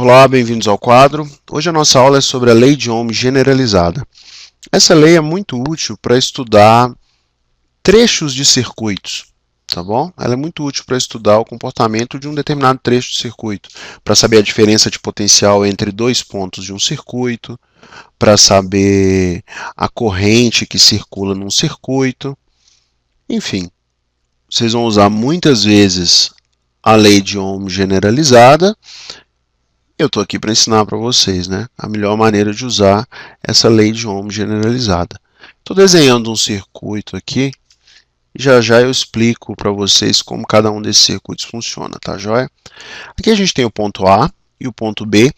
Olá, bem-vindos ao quadro. Hoje a nossa aula é sobre a lei de Ohm generalizada. Essa lei é muito útil para estudar trechos de circuitos, tá bom? Ela é muito útil para estudar o comportamento de um determinado trecho de circuito, para saber a diferença de potencial entre dois pontos de um circuito, para saber a corrente que circula num circuito. Enfim, vocês vão usar muitas vezes a lei de Ohm generalizada. Eu estou aqui para ensinar para vocês, né, a melhor maneira de usar essa lei de Ohm generalizada. Estou desenhando um circuito aqui e já já eu explico para vocês como cada um desses circuitos funciona, tá joia? Aqui a gente tem o ponto A e o ponto B.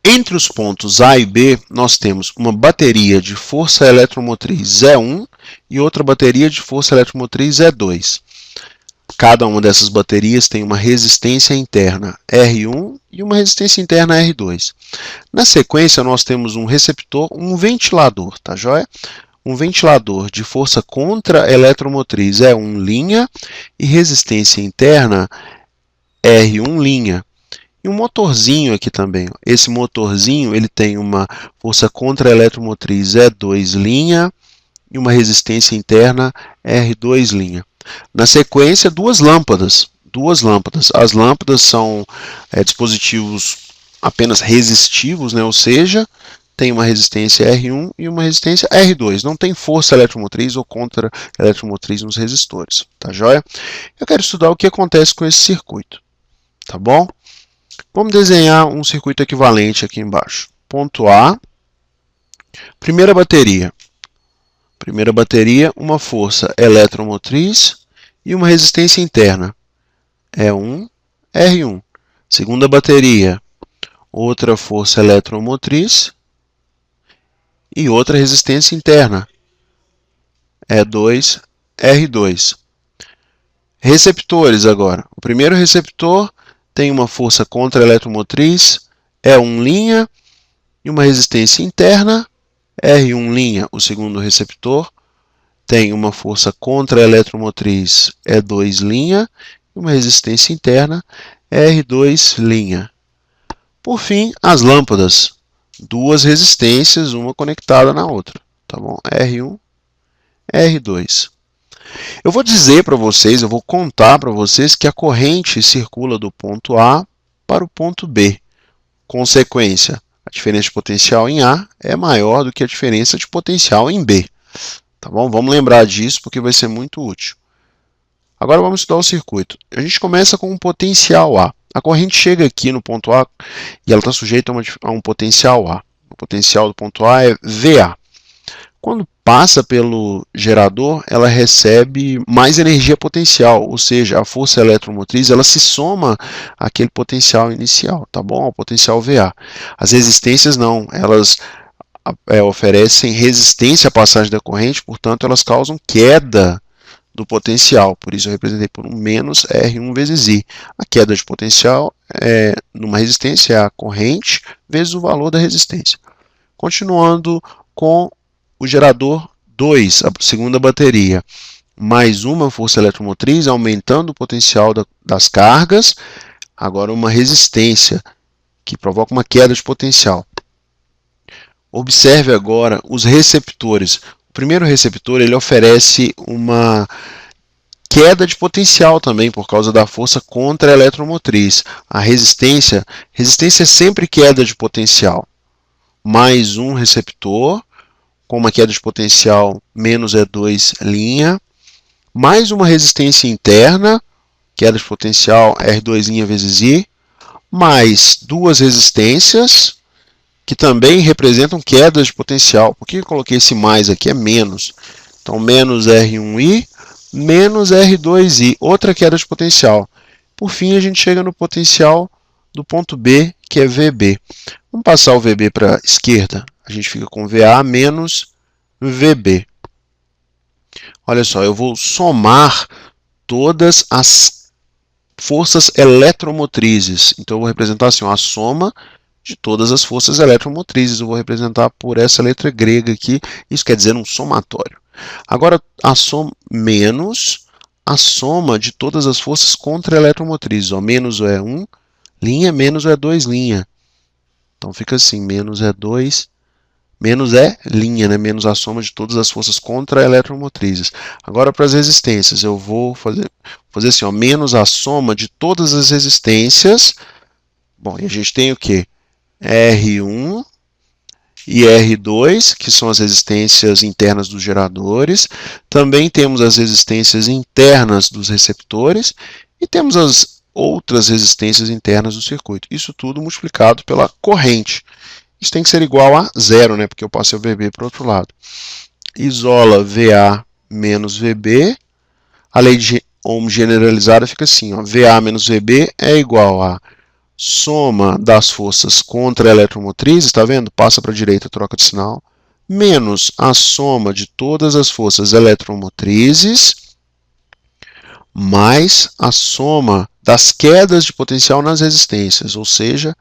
Entre os pontos A e B, nós temos uma bateria de força eletromotriz E1 e outra bateria de força eletromotriz E2. Cada uma dessas baterias tem uma resistência interna R1 e uma resistência interna R2. Na sequência, nós temos um receptor, um ventilador, tá joia? Um ventilador de força contra eletromotriz E1' e resistência interna R1'. E um motorzinho aqui também. Esse motorzinho ele tem uma força contra eletromotriz E2' e uma resistência interna R2'. Na sequência, duas lâmpadas. As lâmpadas são dispositivos apenas resistivos, né? Ou seja, tem uma resistência R1 e uma resistência R2. Não tem força eletromotriz ou contra eletromotriz nos resistores, tá joia? Eu quero estudar o que acontece com esse circuito, tá bom? Vamos desenhar um circuito equivalente aqui embaixo. Ponto A, primeira bateria. Primeira bateria, uma força eletromotriz e uma resistência interna, E1, R1. Segunda bateria, outra força eletromotriz e outra resistência interna, E2, R2. Receptores agora. O primeiro receptor tem uma força contra eletromotriz, E1' e uma resistência interna, R1'. O segundo receptor tem uma força contra eletromotriz E2' e uma resistência interna R2'. Por fim, as lâmpadas, duas resistências, uma conectada na outra, tá bom? R1, R2. Eu vou dizer para vocês, eu vou contar para vocês que a corrente circula do ponto A para o ponto B. Consequência, a diferença de potencial em A é maior do que a diferença de potencial em B. Tá bom? Vamos lembrar disso porque vai ser muito útil. Agora vamos estudar o circuito. A gente começa com um potencial A. A corrente chega aqui no ponto A e ela está sujeita a um potencial A. O potencial do ponto A é VA. Quando passa pelo gerador, ela recebe mais energia potencial, ou seja, a força eletromotriz ela se soma àquele potencial inicial, tá bom? Ao potencial VA. As resistências não, elas oferecem resistência à passagem da corrente, portanto elas causam queda do potencial, por isso eu representei por um menos R1 vezes I. A queda de potencial numa resistência é a corrente vezes o valor da resistência. Continuando com o gerador 2, a segunda bateria, mais uma força eletromotriz, aumentando o potencial das cargas, agora uma resistência, que provoca uma queda de potencial. Observe agora os receptores. O primeiro receptor ele oferece uma queda de potencial também, por causa da força contra a eletromotriz. A resistência é sempre queda de potencial. Mais um receptor, com uma queda de potencial menos E2', mais uma resistência interna, queda de potencial R2' vezes I, mais duas resistências, que também representam quedas de potencial. Por que eu coloquei esse mais aqui? É menos. Então, menos R1i, menos R2i, outra queda de potencial. Por fim, a gente chega no potencial do ponto B, que é VB. Vamos passar o VB para a esquerda. A gente fica com VA menos VB. Olha só, eu vou somar todas as forças eletromotrizes. Então, eu vou representar assim, a soma de todas as forças eletromotrizes. Eu vou representar por essa letra grega aqui. Isso quer dizer um somatório. Agora, a soma menos a soma de todas as forças contra eletromotrizes. Ó, menos é 1, linha menos E2 linha. Então fica assim, menos E2, menos é linha, né? Menos a soma de todas as forças contra-eletromotrizes. Agora para as resistências, eu vou fazer assim, ó, menos a soma de todas as resistências. Bom, e a gente tem o quê? R1 e R2, que são as resistências internas dos geradores. Também temos as resistências internas dos receptores e temos as outras resistências internas do circuito. Isso tudo multiplicado pela corrente. Isso tem que ser igual a zero, né? Porque eu passei o VB para o outro lado. Isola VA menos VB. A lei de Ohm generalizada fica assim, ó, VA menos VB é igual a soma das forças contra-eletromotrizes, está vendo? Passa para a direita, troca de sinal, menos a soma de todas as forças eletromotrizes, mais a soma das quedas de potencial nas resistências, ou seja,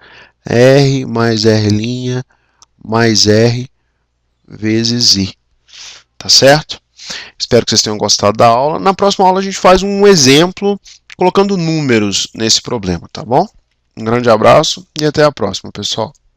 R mais R' mais R vezes I. Tá certo? Espero que vocês tenham gostado da aula. Na próxima aula a gente faz um exemplo colocando números nesse problema, tá bom? Um grande abraço e até a próxima, pessoal.